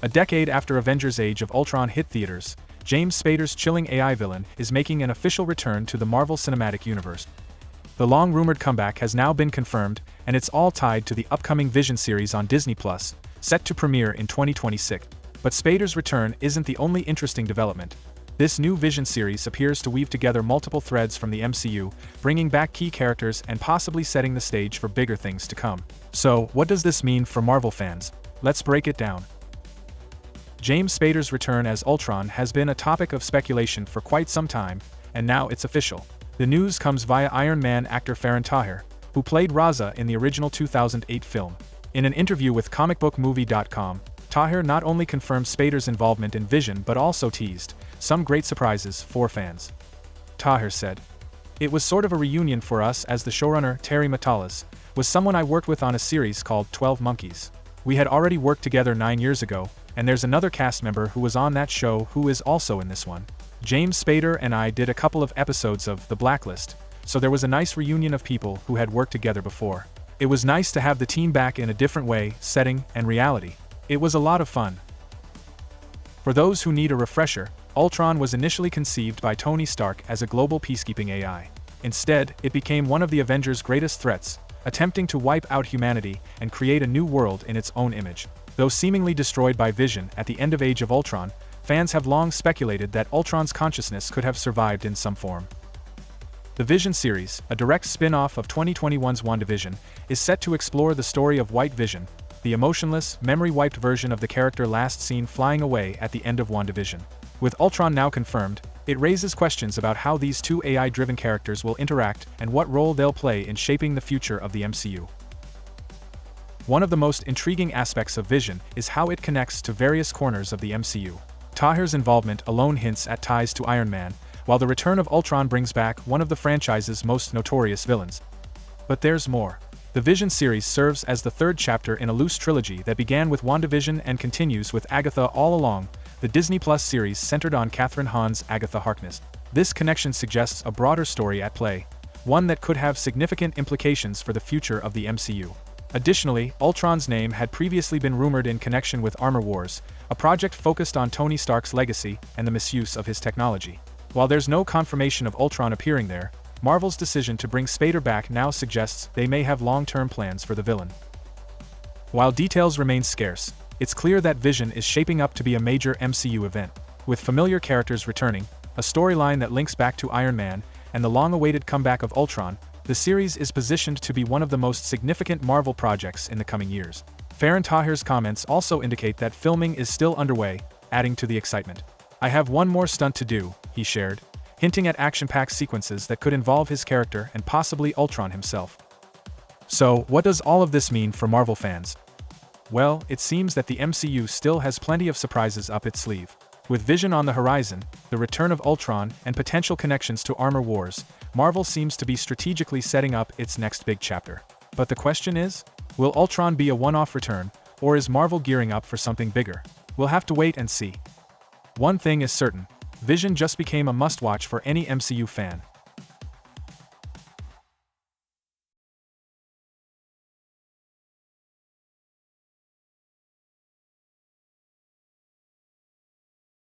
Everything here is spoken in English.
A decade after Avengers Age of Ultron hit theaters, James Spader's chilling AI villain is making an official return to the Marvel Cinematic Universe. The long-rumored comeback has now been confirmed, and it's all tied to the upcoming Vision series on Disney+, set to premiere in 2026. But Spader's return isn't the only interesting development. This new Vision series appears to weave together multiple threads from the MCU, bringing back key characters and possibly setting the stage for bigger things to come. So, what does this mean for Marvel fans? Let's break it down. James Spader's return as Ultron has been a topic of speculation for quite some time, and now it's official. The news comes via Iron Man actor Faran Tahir, who played Raza in the original 2008 film. In an interview with comicbookmovie.com, Tahir not only confirmed Spader's involvement in Vision but also teased some great surprises for fans. Tahir said, "It was sort of a reunion for us, as the showrunner, Terry Matalas, was someone I worked with on a series called 12 Monkeys. We had already worked together 9 years ago, and there's another cast member who was on that show who is also in this one. James Spader and I did a couple of episodes of The Blacklist, so there was a nice reunion of people who had worked together before. It was nice to have the team back in a different way, setting, and reality. It was a lot of fun." For those who need a refresher, Ultron was initially conceived by Tony Stark as a global peacekeeping AI. Instead, it became one of the Avengers' greatest threats, attempting to wipe out humanity and create a new world in its own image. Though seemingly destroyed by Vision at the end of Age of Ultron, fans have long speculated that Ultron's consciousness could have survived in some form. The Vision series, a direct spin-off of 2021's WandaVision, is set to explore the story of White Vision, the emotionless, memory-wiped version of the character last seen flying away at the end of WandaVision. With Ultron now confirmed, it raises questions about how these two AI-driven characters will interact and what role they'll play in shaping the future of the MCU. One of the most intriguing aspects of Vision is how it connects to various corners of the MCU. Tahir's involvement alone hints at ties to Iron Man, while the return of Ultron brings back one of the franchise's most notorious villains. But there's more. The Vision series serves as the third chapter in a loose trilogy that began with WandaVision and continues with Agatha All Along, the Disney Plus series centered on Catherine Hahn's Agatha Harkness. This connection suggests a broader story at play, one that could have significant implications for the future of the MCU. Additionally, Ultron's name had previously been rumored in connection with Armor Wars, a project focused on Tony Stark's legacy and the misuse of his technology. While there's no confirmation of Ultron appearing there, Marvel's decision to bring Spader back now suggests they may have long-term plans for the villain. While details remain scarce, it's clear that Vision is shaping up to be a major MCU event. With familiar characters returning, a storyline that links back to Iron Man, and the long-awaited comeback of Ultron, the series is positioned to be one of the most significant Marvel projects in the coming years. Faran Tahir's comments also indicate that filming is still underway, adding to the excitement. "I have one more stunt to do," he shared, hinting at action-packed sequences that could involve his character and possibly Ultron himself. So, what does all of this mean for Marvel fans? Well, it seems that the MCU still has plenty of surprises up its sleeve. With Vision on the horizon, the return of Ultron, and potential connections to Armor Wars, Marvel seems to be strategically setting up its next big chapter. But the question is, will Ultron be a one-off return, or is Marvel gearing up for something bigger? We'll have to wait and see. One thing is certain, Vision just became a must-watch for any MCU fan.